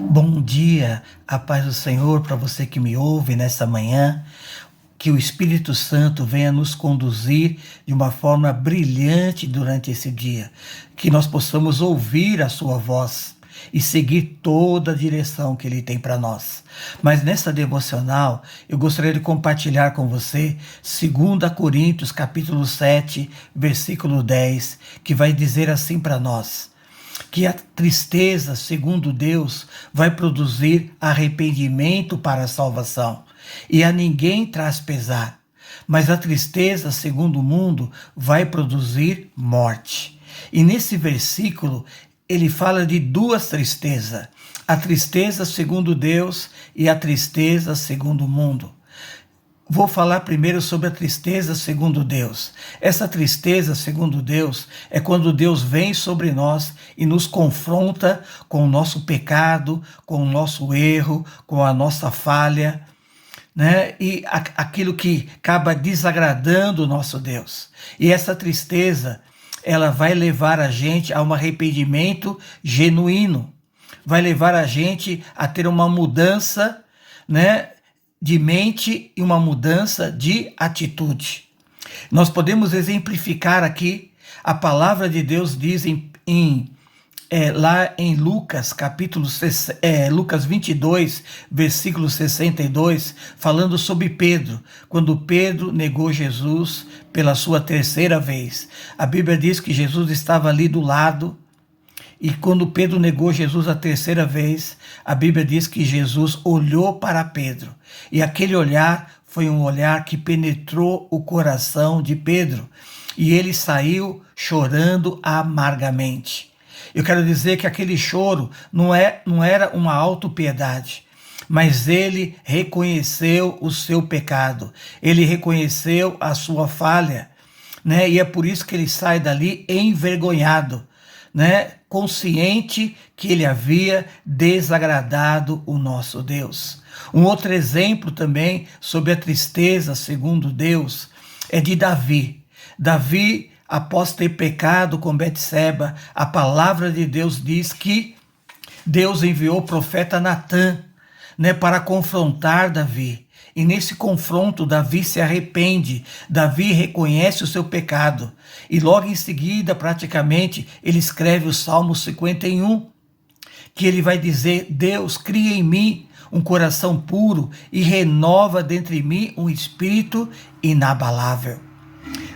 Bom dia, a paz do Senhor para você que me ouve nessa manhã. Que o Espírito Santo venha nos conduzir de uma forma brilhante durante esse dia. Que nós possamos ouvir a sua voz e seguir toda a direção que Ele tem para nós. Mas nessa devocional, eu gostaria de compartilhar com você 2 Coríntios capítulo 7, versículo 10, que vai dizer assim para nós: que a tristeza, segundo Deus, vai produzir arrependimento para a salvação, e a ninguém traz pesar. Mas a tristeza, segundo o mundo, vai produzir morte. E nesse versículo, ele fala de duas tristezas: a tristeza segundo Deus e a tristeza segundo o mundo. Vou falar primeiro sobre a tristeza segundo Deus. Essa tristeza segundo Deus é quando Deus vem sobre nós e nos confronta com o nosso pecado, com o nosso erro, com a nossa falha, né? E aquilo que acaba desagradando o nosso Deus. E essa tristeza, ela vai levar a gente a um arrependimento genuíno, vai levar a gente a ter uma mudança, né, de mente e uma mudança de atitude. Nós podemos exemplificar aqui, a palavra de Deus diz lá em Lucas, Lucas 22, versículo 62, falando sobre Pedro, quando Pedro negou Jesus pela sua terceira vez. A Bíblia diz que Jesus estava ali do lado, e quando Pedro negou Jesus a terceira vez, a Bíblia diz que Jesus olhou para Pedro. E aquele olhar foi um olhar que penetrou o coração de Pedro. E ele saiu chorando amargamente. Eu quero dizer que aquele choro não era uma autopiedade, mas ele reconheceu o seu pecado. Ele reconheceu a sua falha, né? E é por isso que ele sai dali envergonhado, né, consciente que ele havia desagradado o nosso Deus. Um outro exemplo também sobre a tristeza segundo Deus é de Davi. Davi, após ter pecado com Betseba, a palavra de Deus diz que Deus enviou o profeta Natã, né, para confrontar Davi. E nesse confronto, Davi se arrepende, Davi reconhece o seu pecado. E logo em seguida, praticamente, ele escreve o Salmo 51, que ele vai dizer: Deus, cria em mim um coração puro e renova dentro de mim um espírito inabalável.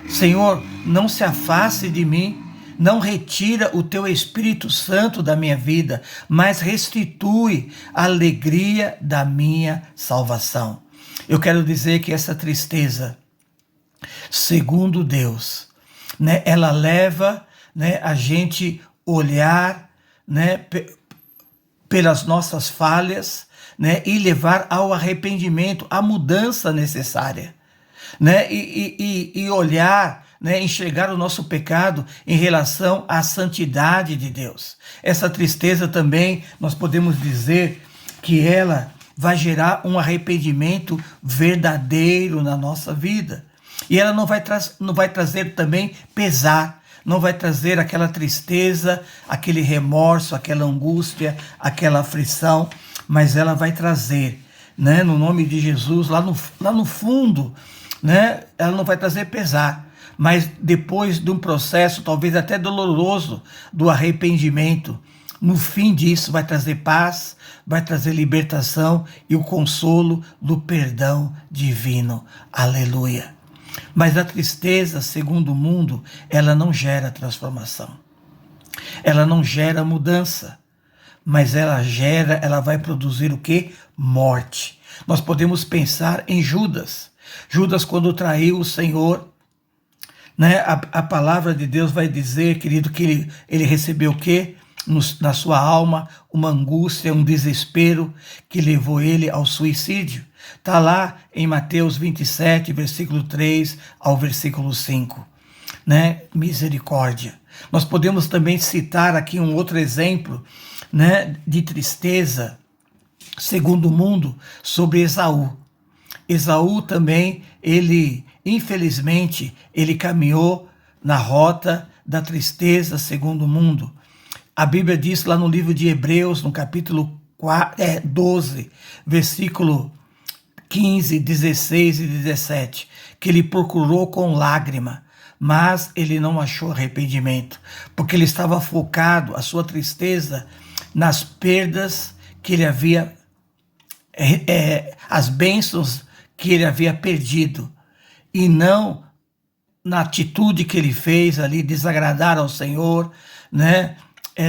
Senhor, não se afaste de mim, não retira o teu Espírito Santo da minha vida, mas restitui a alegria da minha salvação. Eu quero dizer que essa tristeza, segundo Deus, né, ela leva, né, a gente olhar, né, pelas nossas falhas, né, e levar ao arrependimento, à mudança necessária, né, e olhar, né, enxergar o nosso pecado em relação à santidade de Deus. Essa tristeza também, nós podemos dizer que ela vai gerar um arrependimento verdadeiro na nossa vida. E ela não vai trazer também pesar, não vai trazer aquela tristeza, aquele remorso, aquela angústia, aquela aflição, mas ela vai trazer, né, no nome de Jesus, lá no fundo, né, ela não vai trazer pesar, mas depois de um processo talvez até doloroso do arrependimento, no fim disso vai trazer paz, vai trazer libertação e o consolo do perdão divino. Aleluia. Mas a tristeza, segundo o mundo, ela não gera transformação. Ela não gera mudança, mas ela vai produzir o quê? Morte. Nós podemos pensar em Judas. Judas, quando traiu o Senhor, né, a palavra de Deus vai dizer, querido, que ele recebeu o quê? Na sua alma, uma angústia, um desespero que levou ele ao suicídio. Está lá em Mateus 27, versículo 3 ao versículo 5. Né? Misericórdia. Nós podemos também citar aqui um outro exemplo, né, de tristeza, segundo o mundo, sobre Esaú. Esaú também, infelizmente, ele caminhou na rota da tristeza, segundo o mundo. A Bíblia diz lá no livro de Hebreus, no capítulo 12, versículo 15, 16 e 17, que ele procurou com lágrima, mas ele não achou arrependimento, porque ele estava focado, a sua tristeza, nas perdas que ele havia, as bênçãos que ele havia perdido, e não na atitude que ele fez ali, desagradar ao Senhor, né?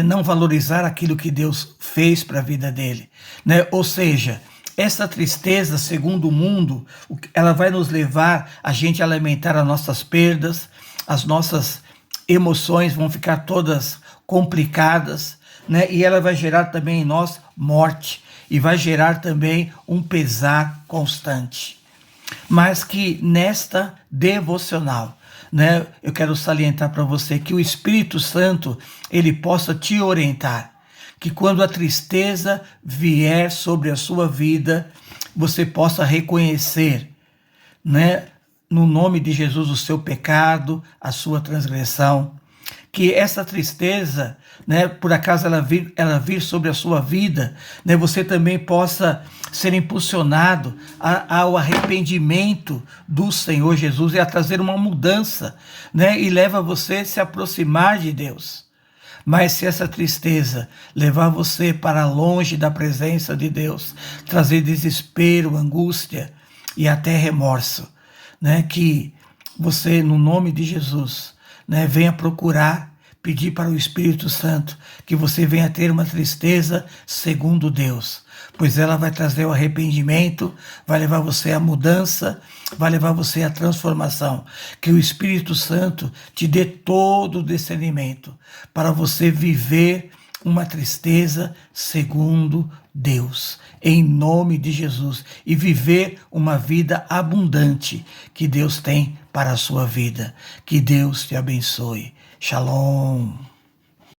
Não valorizar aquilo que Deus fez para a vida dele, né? Ou seja, essa tristeza, segundo o mundo, ela vai nos levar a gente a lamentar as nossas perdas, as nossas emoções vão ficar todas complicadas, né? E ela vai gerar também em nós morte, e vai gerar também um pesar constante. Mas que nesta devocional, né, eu quero salientar para você que o Espírito Santo, ele possa te orientar, que quando a tristeza vier sobre a sua vida, você possa reconhecer, né, no nome de Jesus, o seu pecado, a sua transgressão, que essa tristeza, né, por acaso ela vir sobre a sua vida, né, você também possa ser impulsionado ao arrependimento do Senhor Jesus e a trazer uma mudança, né, e leva você a se aproximar de Deus. Mas se essa tristeza levar você para longe da presença de Deus, trazer desespero, angústia e até remorso, né, que você, no nome de Jesus, né, venha procurar, pedir para o Espírito Santo que você venha ter uma tristeza segundo Deus, pois ela vai trazer o arrependimento, vai levar você à mudança, vai levar você à transformação. Que o Espírito Santo te dê todo o discernimento para você viver uma tristeza segundo Deus, em nome de Jesus, e viver uma vida abundante que Deus tem para a sua vida. Que Deus te abençoe. Shalom.